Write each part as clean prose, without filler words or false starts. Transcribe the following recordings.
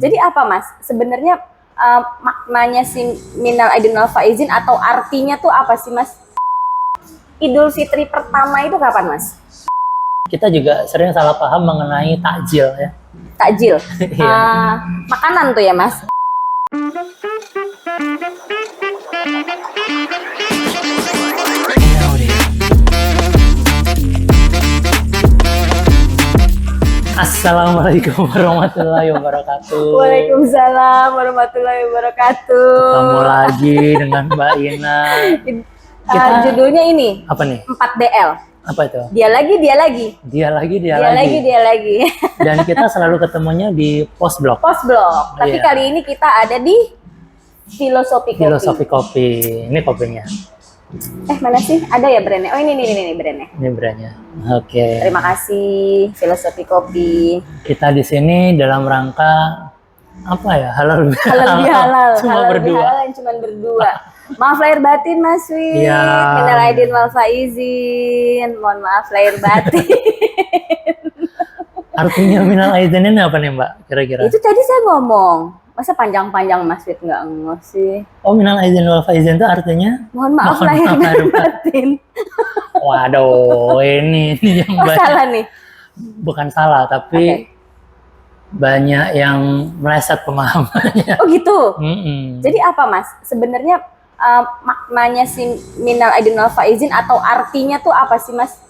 Jadi apa Mas? Sebenarnya maknanya si minal aidin wal faizin atau artinya tuh apa sih Mas? Idul Fitri pertama itu kapan Mas? Kita juga sering salah paham mengenai takjil ya. Takjil. Iya. Makanan tuh ya Mas. Assalamualaikum warahmatullahi wabarakatuh. Waalaikumsalam warahmatullahi wabarakatuh. Ketemu lagi dengan Mbak Ina. Judulnya ini Apa nih? 4DL. Apa itu? Dia lagi, dia lagi. Dia lagi. Dia lagi. Dan kita selalu ketemunya di Postblog. Postblog. Tapi Iya. kali ini kita ada di Filosofi Kopi. Filosofi Kopi. Ini kopinya. Mana sih? Ada ya brandnya? Oh ini brandnya. Ini brandnya. Oke. Terima kasih Filosofi Kopi. Kita di sini dalam rangka apa ya? Halal Halal. Cuma Halal berdua. bihalal yang cuma berdua. Maaf lahir batin Mas Wi. Iya. Minal aidin wal faizin. Mohon maaf lahir batin. Artinya minal aidin ini apa nih Mbak? Kira-kira? Itu tadi saya ngomong. Masa panjang-panjang Mas Wi nggak ngeh sih? Oh, minal aidin wal faizin itu artinya? Mohon maaf Mohon lahir maaf lahir batin. Waduh, ini yang Oh, banyak. salah nih. Bukan salah, tapi banyak yang meleset pemahamannya. Oh gitu. Jadi Jadi apa Mas? Sebenarnya maknanya si minal aidin wal faizin atau artinya tuh apa sih Mas?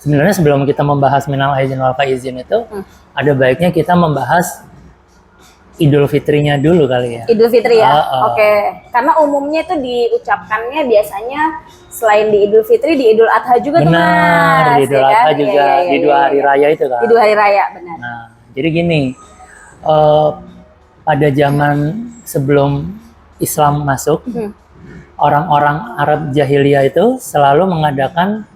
sebenarnya sebelum kita membahas minal aidin wal faizin itu, ada baiknya kita membahas Idul Fitrinya dulu kali ya. Idul Fitri ya? Oh. Oke. Karena umumnya itu diucapkannya biasanya selain di Idul Fitri, di Idul Adha juga tuh Mas. Benar, di Idul ya Adha kan? juga, Iya, di dua hari raya itu kan. Di 2 hari raya, benar. Nah, jadi gini, pada zaman sebelum Islam masuk, orang-orang Arab jahiliyah itu selalu mengadakan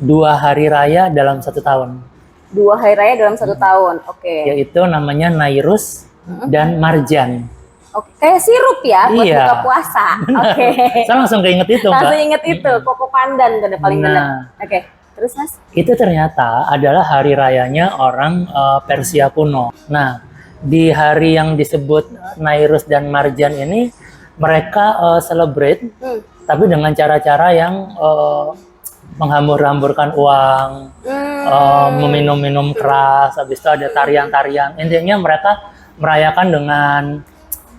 2 hari raya dalam 1 tahun. 2 hari raya dalam 1 tahun. Oke. Yaitu namanya Nairus dan Marjan. Oke. Kayak sirup ya buat Iya. buka puasa. Oke. Saya langsung keinget itu, Mbak. Langsung inget itu, koko pandan tuh udah paling Nah. benar. Oke. Terus Mas? Itu ternyata adalah hari rayanya orang Persia kuno. Nah, di hari yang disebut Nairus dan Marjan ini, mereka celebrate, tapi dengan cara-cara yang menghambur-hamburkan uang, meminum-minum keras, habis itu ada tarian-tarian. Intinya mereka merayakan dengan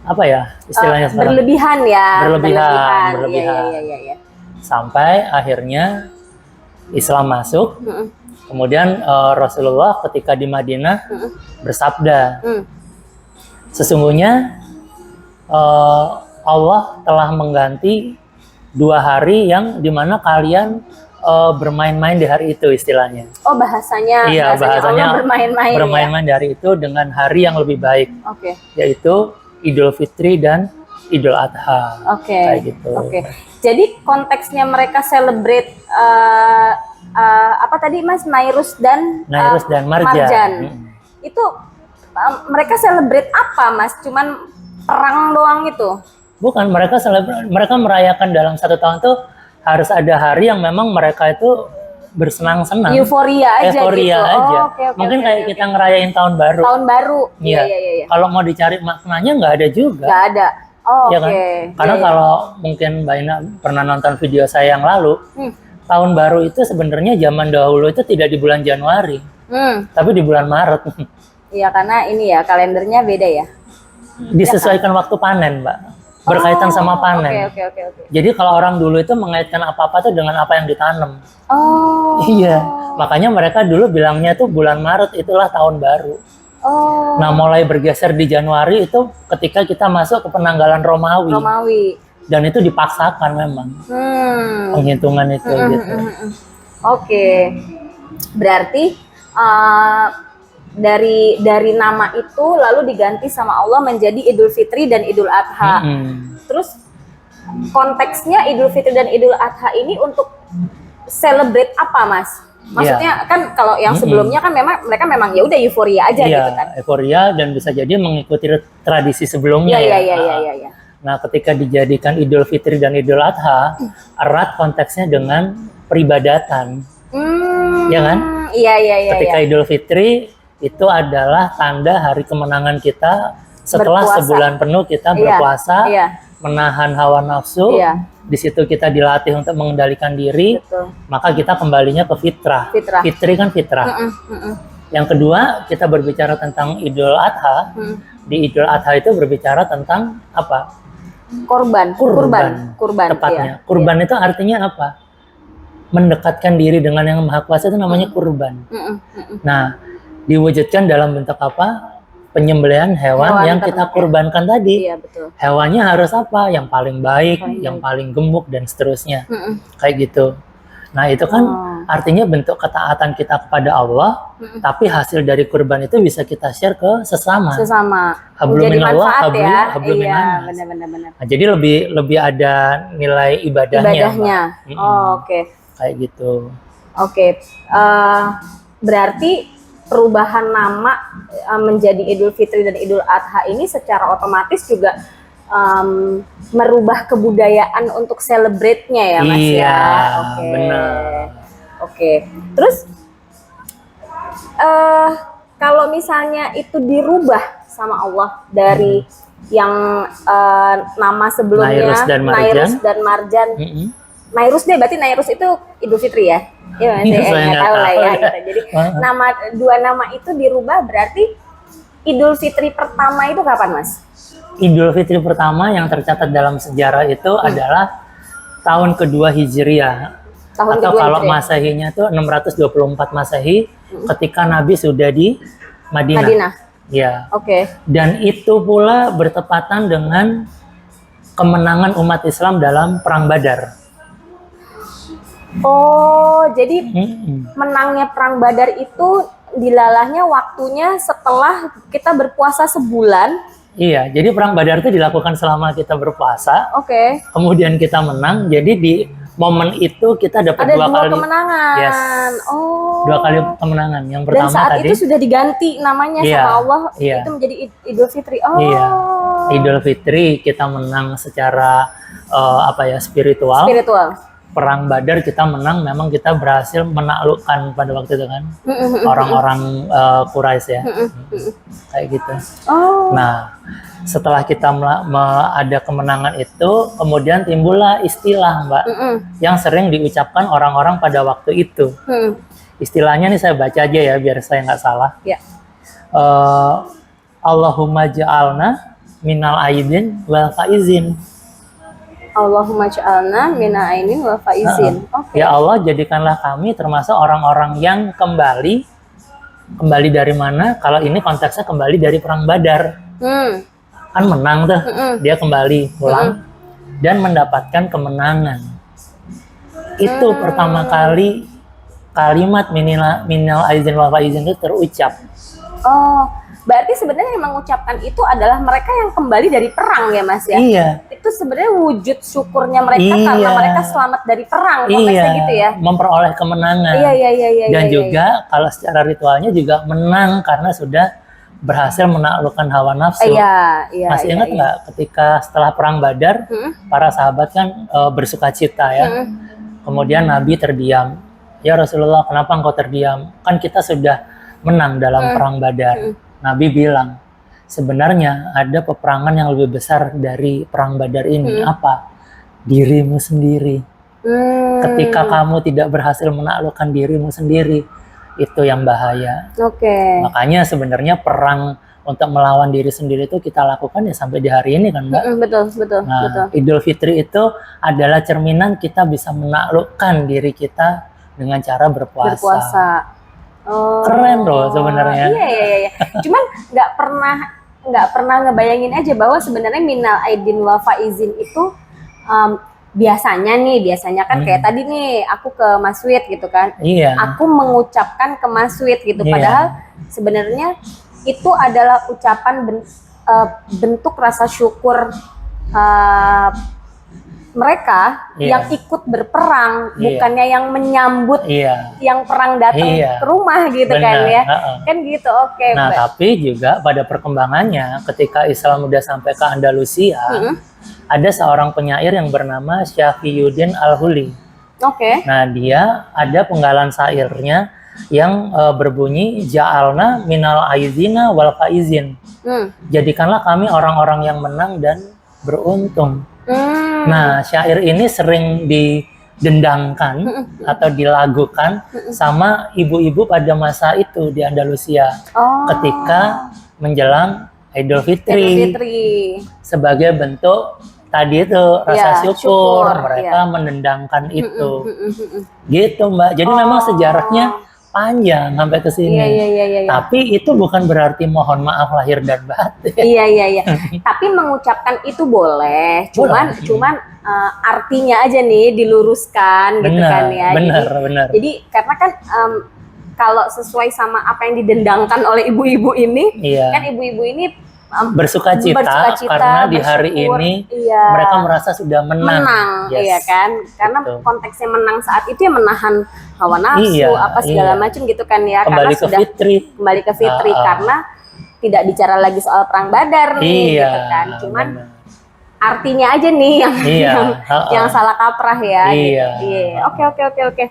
apa ya istilahnya sekarang? Berlebihan ya. Berlebihan. Iya. Sampai akhirnya Islam masuk. Kemudian Rasulullah ketika di Madinah bersabda, sesungguhnya Allah telah mengganti 2 hari yang dimana kalian bermain-main di hari itu istilahnya. Oh bahasanya. Iya, bahasanya Allah bermain-main. bermain-main di hari itu dengan hari yang lebih baik, Oke. yaitu Idul Fitri dan Idul Adha. Oke. Kayak gitu. Oke. Jadi konteksnya mereka celebrate apa tadi Mas? Nairus dan Marjan. Itu mereka celebrate apa Mas? Cuman perang doang itu? Bukan, mereka merayakan dalam 1 tahun tuh harus ada hari yang memang mereka itu bersenang-senang. Euforia aja Euforia gitu. aja. Oh, oke, Mungkin kayak kita ngerayain tahun baru. Tahun baru. Iya. Iya. Kalau mau dicari maknanya nggak ada juga. Nggak ada. Oh, Ya oke. kan? Karena Iya. kalau mungkin Mbak Ina pernah nonton video saya yang lalu, tahun baru itu sebenarnya zaman dahulu itu tidak di bulan Januari, tapi di bulan Maret. Iya, karena ini ya kalendernya beda ya. Disesuaikan waktu panen, Mbak. Berkaitan sama panen. Oke. Jadi kalau orang dulu itu mengaitkan apa-apa tuh dengan apa yang ditanam. Oh. Iya, makanya mereka dulu bilangnya tuh bulan Maret itulah tahun baru. Oh. Nah, mulai bergeser di Januari itu ketika kita masuk ke penanggalan Romawi. Dan itu dipaksakan memang. Penghitungan itu gitu. Oke. Berarti dari nama itu lalu diganti sama Allah menjadi Idul Fitri dan Idul Adha. Terus konteksnya Idul Fitri dan Idul Adha ini untuk celebrate apa Mas? Maksudnya kan kalau yang sebelumnya kan mereka memang ya udah euforia aja gitu kan. Euforia dan bisa jadi mengikuti tradisi sebelumnya. Iya. Nah, ketika dijadikan Idul Fitri dan Idul Adha, erat konteksnya dengan peribadatan. Ya kan? Iya. Ketika Idul Fitri itu adalah tanda hari kemenangan kita Setelah Berpuasa. sebulan penuh kita Iya, berpuasa, iya. menahan hawa nafsu, Iya. di situ kita dilatih untuk mengendalikan diri, Betul. maka kita kembalinya ke fitrah. Fitrah. Fitri kan fitrah. Yang kedua, kita berbicara tentang Idul Adha. Di Idul Adha itu berbicara tentang apa? Kurban. Tepatnya. Iya. Kurban itu artinya apa? Mendekatkan diri dengan yang Maha Kuasa itu namanya kurban. Nah, diwujudkan dalam bentuk apa? Penyembelihan hewan yang kita kurbankan tadi. Iya, betul. Hewannya harus apa? Yang paling baik, yang paling gemuk dan seterusnya. Kayak gitu. Nah, itu kan artinya bentuk ketaatan kita kepada Allah, tapi hasil dari kurban itu bisa kita share ke sesama. Hablum Menjadi minallah, manfaat ya. hablum Iya, minannas. benar. Nah, jadi lebih ada nilai ibadahnya. Mbak. Oh, oke. Kayak gitu. Oke. Berarti perubahan nama menjadi Idul Fitri dan Idul Adha ini secara otomatis juga merubah kebudayaan untuk celebrate-nya ya, Mas Iya, ya. Oke. benar. Oke. Terus kalau misalnya itu dirubah sama Allah dari yang nama sebelumnya Nairus dan Marjan. Nairus deh, berarti Nairus itu Idul Fitri ya? Iya, saya nggak tahu lah ya. Gitu. Jadi dua nama itu dirubah, berarti Idul Fitri pertama itu kapan, Mas? Idul Fitri pertama yang tercatat dalam sejarah itu adalah tahun kedua Hijriah. Atau kalau Masehinya itu 624 Masehi, ketika Nabi sudah di Madinah. Ya. Oke. Dan itu pula bertepatan dengan kemenangan umat Islam dalam Perang Badar. Oh, jadi menangnya Perang Badar itu dilalahnya waktunya setelah kita berpuasa sebulan. Iya, jadi Perang Badar itu dilakukan selama kita berpuasa. Oke. Kemudian kita menang, jadi di momen itu kita dapat dua kali kemenangan. Yes. Oh. 2 kali kemenangan. Yang pertama dan saat tadi itu sudah diganti namanya sama Allah, itu menjadi Idul Fitri. Oh. Iya. Idul Fitri kita menang secara spiritual. Perang Badar kita menang, memang kita berhasil menaklukkan pada waktu itu kan orang-orang Quraisy ya. Kayak gitu. Oh. Nah, setelah kita ada kemenangan itu, kemudian timbullah istilah, Mbak, yang sering diucapkan orang-orang pada waktu itu. Istilahnya nih saya baca aja ya, biar saya nggak salah. Ya. Allahumma ja'alna minal aidin wal faizin. Allahumma ja'alna minal aidin wal faizin. Ya Allah, jadikanlah kami termasuk orang-orang yang kembali dari mana? Kalau ini konteksnya kembali dari Perang Badar. Kan menang tuh, dia kembali pulang dan mendapatkan kemenangan. Itu pertama kali kalimat minal aizin wal faizin itu terucap. Oh, berarti sebenarnya yang mengucapkan itu adalah mereka yang kembali dari perang ya, Mas ya? Iya. Itu sebenarnya wujud syukurnya mereka karena mereka selamat dari perang, konteksnya gitu ya? Memperoleh kemenangan. Iya. Dan juga kalau secara ritualnya juga menang karena sudah berhasil menaklukkan hawa nafsu. Iya. Masih ingat nggak ketika setelah Perang Badar, para sahabat kan bersukacita ya. Kemudian Nabi terdiam. Ya Rasulullah, kenapa engkau terdiam? Kan kita sudah menang dalam Perang Badar. Nabi bilang, sebenarnya ada peperangan yang lebih besar dari Perang Badar ini. Apa? Dirimu sendiri. Ketika kamu tidak berhasil menaklukkan dirimu sendiri, itu yang bahaya. Makanya sebenarnya perang untuk melawan diri sendiri itu kita lakukan ya sampai di hari ini kan, Mbak. Betul. Idul Fitri itu adalah cerminan kita bisa menaklukkan diri kita dengan cara berpuasa. Oh. Keren loh sebenarnya. Iya. Cuman nggak pernah ngebayangin aja bahwa sebenarnya minal aidin wal faizin itu biasanya kan kayak tadi nih aku ke Mas Wid gitu kan. Iya. Aku mengucapkan ke Mas Wid gitu. Padahal sebenarnya itu adalah ucapan bentuk rasa syukur mereka yang ikut berperang, bukannya yang menyambut yang perang datang ke rumah gitu. Benar, kan ya. Kan gitu. Oke. Nah, tapi juga pada perkembangannya ketika Islam udah sampai ke Andalusia, ada seorang penyair yang bernama Syafiyuddin Al-Huli. Nah, dia ada penggalan syairnya yang berbunyi ja'alna minal aizina wal faizin. Jadikanlah kami orang-orang yang menang dan beruntung. Nah, syair ini sering didendangkan atau dilagukan sama ibu-ibu pada masa itu di Andalusia ketika menjelang Idul Fitri. Sebagai bentuk tadi itu rasa syukur, mereka menendangkan itu. Gitu, Mbak. Jadi memang sejarahnya panjang sampai ke sini. Tapi itu bukan berarti mohon maaf lahir dan batin. Iya. Tapi mengucapkan itu boleh. Cuman artinya aja nih diluruskan gitu kan ya. Benar. Jadi karena kan kalau sesuai sama apa yang didendangkan oleh ibu-ibu ini, kan ibu-ibu ini bersukacita karena di hari ini mereka merasa sudah menang. Iya kan? Karena konteksnya menang saat itu ya menahan hawa nafsu apa segala macam gitu kan ya. Kembali ke fitri karena tidak bicara lagi soal perang Badar nih gitu kan. Cuman artinya aja nih yang salah kaprah ya. Iya. Oke.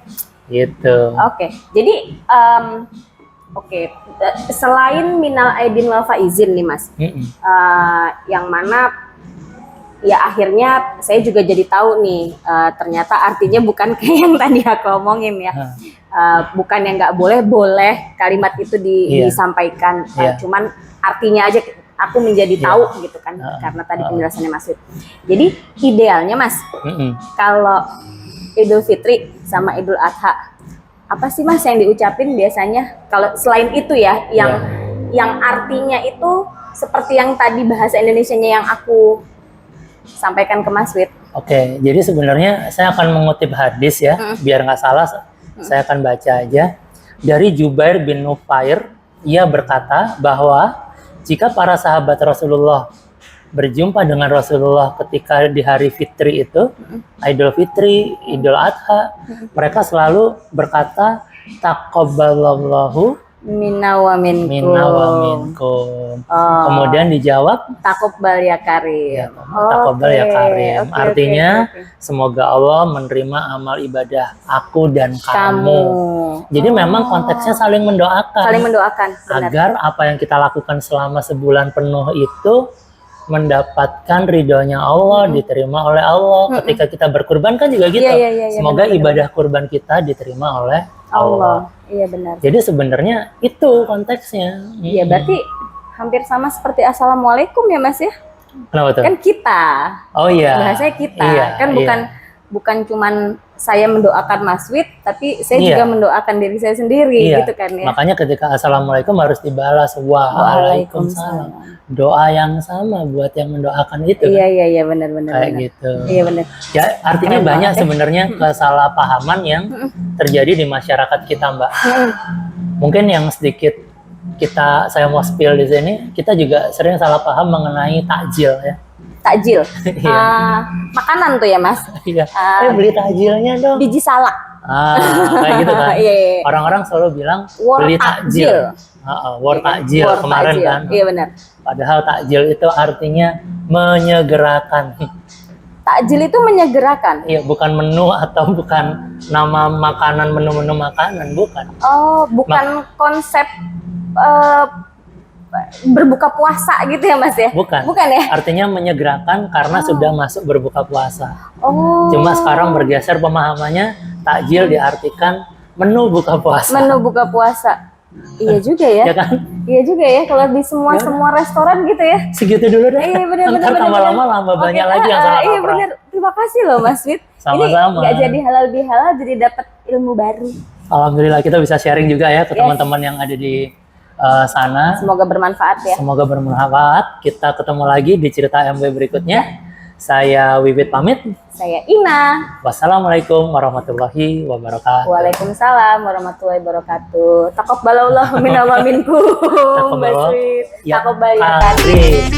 Gitu. Oke. Jadi selain minal aidin wal faizin nih Mas, yang mana ya akhirnya saya juga jadi tahu nih ternyata artinya bukan kayak yang tadi aku omongin ya, bukan yang nggak boleh kalimat itu disampaikan, cuman artinya aja aku menjadi tahu gitu kan karena tadi penjelasannya Mas Wid. Jadi idealnya Mas, kalau Idul Fitri sama Idul Adha apa sih Mas yang diucapin biasanya kalau selain itu ya yang artinya itu seperti yang tadi bahasa Indonesianya yang aku sampaikan ke Mas Wid. Oke, jadi sebenarnya saya akan mengutip hadis ya, biar nggak salah saya akan baca aja dari Jubair bin Nufair. Ia berkata bahwa jika para sahabat Rasulullah berjumpa dengan Rasulullah ketika di hari Fitri itu, Idul Fitri, Idul Adha, mereka selalu berkata taqabbalallahu minna wa minkum. Kemudian dijawab taqabbal ya karim. Taqabbal ya karim. Artinya semoga Allah menerima amal ibadah aku dan kamu. Jadi memang konteksnya saling mendoakan. Benar. Agar apa yang kita lakukan selama sebulan penuh itu mendapatkan ridhonya Allah, diterima oleh Allah. Ketika kita berkurban kan juga gitu. Semoga ibadah kurban kita diterima oleh Allah. Iya benar. Jadi sebenarnya itu konteksnya. Iya berarti hampir sama seperti assalamualaikum ya Mas ya. Kenapa tuh? Kan kita. Oh iya. Bahasanya kita. Kan bukan cuman saya mendoakan Mas Wid, tapi saya juga mendoakan diri saya sendiri gitu kan ya. Makanya ketika assalamualaikum harus dibalas waalaikumsalam. Doa yang sama buat yang mendoakan itu. Iya benar. Kayak gitu. Iya benar. Ya artinya banyak sebenarnya kesalahpahaman yang terjadi di masyarakat kita, Mbak. Mungkin yang sedikit saya mau spill di sini, kita juga sering salah paham mengenai takjil ya. Takjil, makanan tuh ya Mas. Iya. Beli takjilnya dong. Biji salak. Kayak gitu kan. Orang-orang selalu bilang beli takjil. War takjil kemarin kan. Iya benar. Padahal takjil itu artinya menyegerakan. Takjil itu menyegerakan. Iya, bukan menu atau bukan nama makanan, menu-menu makanan, bukan. Oh, bukan konsep berbuka puasa gitu ya Mas ya? Bukan ya? Artinya menyegerakan karena sudah masuk berbuka puasa. Cuma sekarang bergeser pemahamannya, takjil diartikan menu buka puasa. Menu buka puasa. Iya juga ya. Ya kan? Iya juga ya kalau di semua restoran gitu ya. Segitu dulu deh. Iya benar. Ntar lama-lama banyak lagi yang salah kaprah. Iya benar. Terima kasih loh Mas Wid. Sama-sama. Ini nggak jadi halal bihalal, jadi dapat ilmu baru. Alhamdulillah kita bisa sharing juga ya ke teman-teman yang ada di sana. Semoga bermanfaat ya. Semoga bermanfaat. Kita ketemu lagi di cerita MW berikutnya. Saya Wiwit pamit. Saya Ina. Wassalamualaikum warahmatullahi wabarakatuh. Waalaikumsalam warahmatullahi wabarakatuh. Taqabbalallahu minna wa minkum. Taqabbal ya karim.